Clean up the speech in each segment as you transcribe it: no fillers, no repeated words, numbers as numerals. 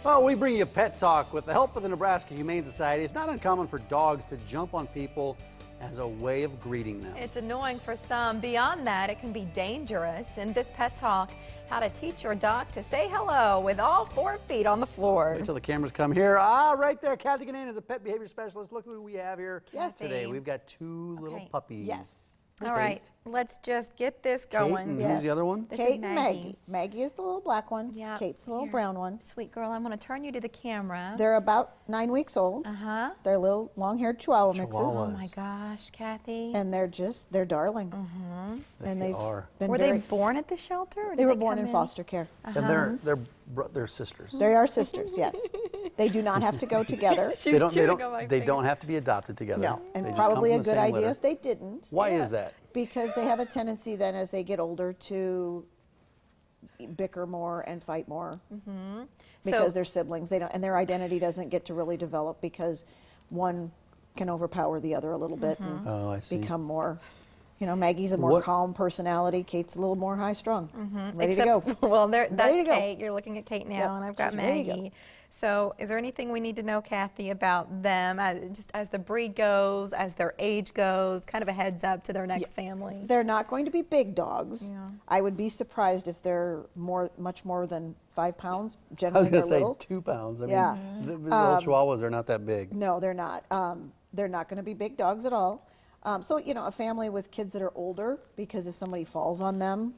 Well, we bring you Pet Talk with the help of the Nebraska Humane Society. It's not uncommon for dogs to jump on people as a way of greeting them. It's annoying for some. Beyond that, it can be dangerous. In this Pet Talk, how to teach your dog to say hello with all 4 feet on the floor. Wait till the cameras come here. Ah, right there. Kathy Ganane is a pet behavior specialist. Look who we have here today. We've got 2 little puppies. Yes. All right, let's just get this going. Kate, who's the other one? Kate and Maggie. Maggie is the little black one. Yeah. Kate's the little brown one. Sweet girl, I'm going to turn you to the camera. They're about 9 weeks old. They're little long-haired Chihuahua mixes. Oh my gosh, Kathy. And they're darling. And they've been Were they born at the shelter? Or they were born in foster care. And they're sisters. They are sisters, yes. They do not have to go together. They don't have to be adopted together. No, and probably a good idea if they didn't. Why is that? Because they have a tendency then as they get older to bicker more and fight more because they're siblings. They don't, and their identity doesn't get to really develop because one can overpower the other a little bit and become more. You know, Maggie's a more calm personality. Kate's a little more high-strung. Ready to go. Well, that's Kate. You're looking at Kate now, and I've got Maggie. So is there anything we need to know, Kathy, about them, just as the breed goes, as their age goes, kind of a heads up to their next family? They're not going to be big dogs. I would be surprised if they're much more than 5 pounds. Generally, I was going to say 2 pounds. I mean, the little Chihuahuas are not that big. No, they're not. They're not going to be big dogs at all. So, you know, a family with kids that are older, because if somebody falls on them,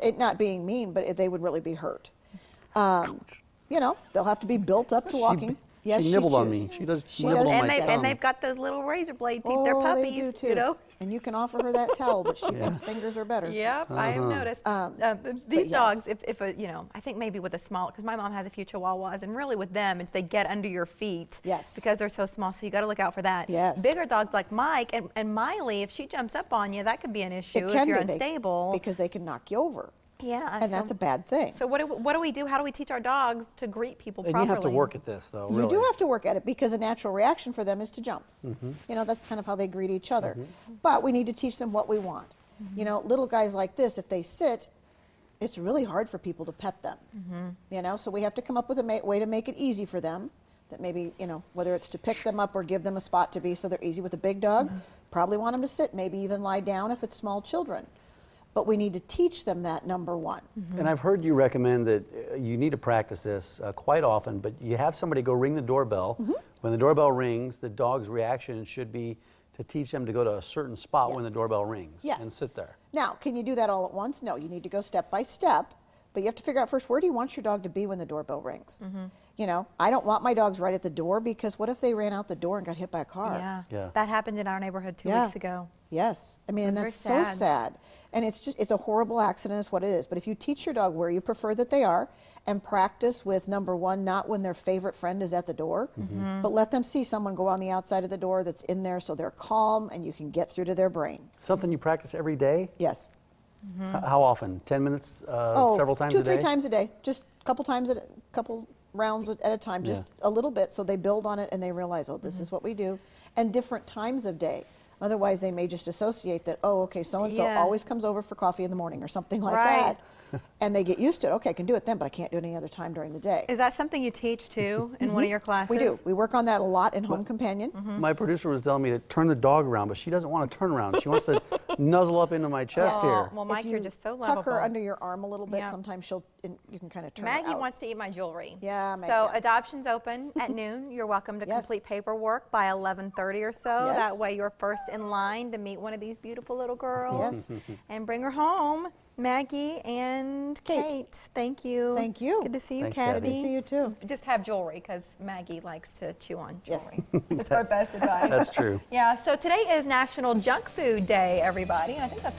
it not being mean, but they would really be hurt. You know, they'll have to be built up to walking. Yes, she nibbled on me. She does nibble on my thumb. And they've got those little razor blade teeth. They're puppies, they do too. You know? And you can offer her that towel, but she thinks fingers are better. Yep, I have noticed. These dogs, you know, I think maybe with a small, because my mom has a few Chihuahuas, and really with them, it's they get under your feet. Yes. Because they're so small, so you got to look out for that. Yes. Bigger dogs like Mike and Miley, if she jumps up on you, that could be an issue if you're unstable. Because they can knock you over. Yeah, and that's a bad thing. So what do we do? How do we teach our dogs to greet people properly? And you have to work at this, though. Really. You do have to work at it because a natural reaction for them is to jump. You know, that's kind of how they greet each other. But we need to teach them what we want. You know, little guys like this, if they sit, it's really hard for people to pet them. You know, so we have to come up with a way to make it easy for them. That maybe, you know, whether it's to pick them up or give them a spot to be so they're easy. With a big dog, probably want them to sit, maybe even lie down if it's small children. But we need to teach them that, number one. And I've heard you recommend that you need to practice this quite often, but you have somebody go ring the doorbell. When the doorbell rings, the dog's reaction should be to teach them to go to a certain spot when the doorbell rings and sit there. Now, can you do that all at once? No, you need to go step by step, but you have to figure out first, where do you want your dog to be when the doorbell rings? You know, I don't want my dogs right at the door because what if they ran out the door and got hit by a car? Yeah. That happened in our neighborhood 2 weeks ago. Yes. I mean, and that's so sad. And it's a horrible accident is what it is. But if you teach your dog where you prefer that they are and practice with, number one, not when their favorite friend is at the door, but let them see someone go on the outside of the door that's in there so they're calm and you can get through to their brain. Something you practice every day? Yes. How often? 10 minutes, several times a day? 2 or 3 times a day. Just a couple times, couple rounds at a time, just a little bit so they build on it and they realize, oh, this is what we do. And different times of day. Otherwise, they may just associate that, oh, okay, so-and-so always comes over for coffee in the morning or something like that. And they get used to it. Okay, I can do it then, but I can't do it any other time during the day. Is that something you teach, too, in one of your classes? We do. We work on that a lot in Home Companion. My producer was telling me to turn the dog around, but she doesn't want to turn around. She wants to nuzzle up into my chest here. Well, Mike, you're just so lovable. Tuck her under your arm a little bit. Sometimes you can kind of turn Maggie her out. wants to eat my jewelry. Yeah, Maggie. So adoption's open at noon. You're welcome to complete paperwork by 11:30 or so. That way you're first in line to meet one of these beautiful little girls and bring her home. Maggie and Kate, thank you. Thank you. Good to see you, Thanks, Kathy. Good to see you, too. Just have jewelry, because Maggie likes to chew on jewelry. It's our best advice. That's true. Yeah, so today is National Junk Food Day, everybody. And I think that's what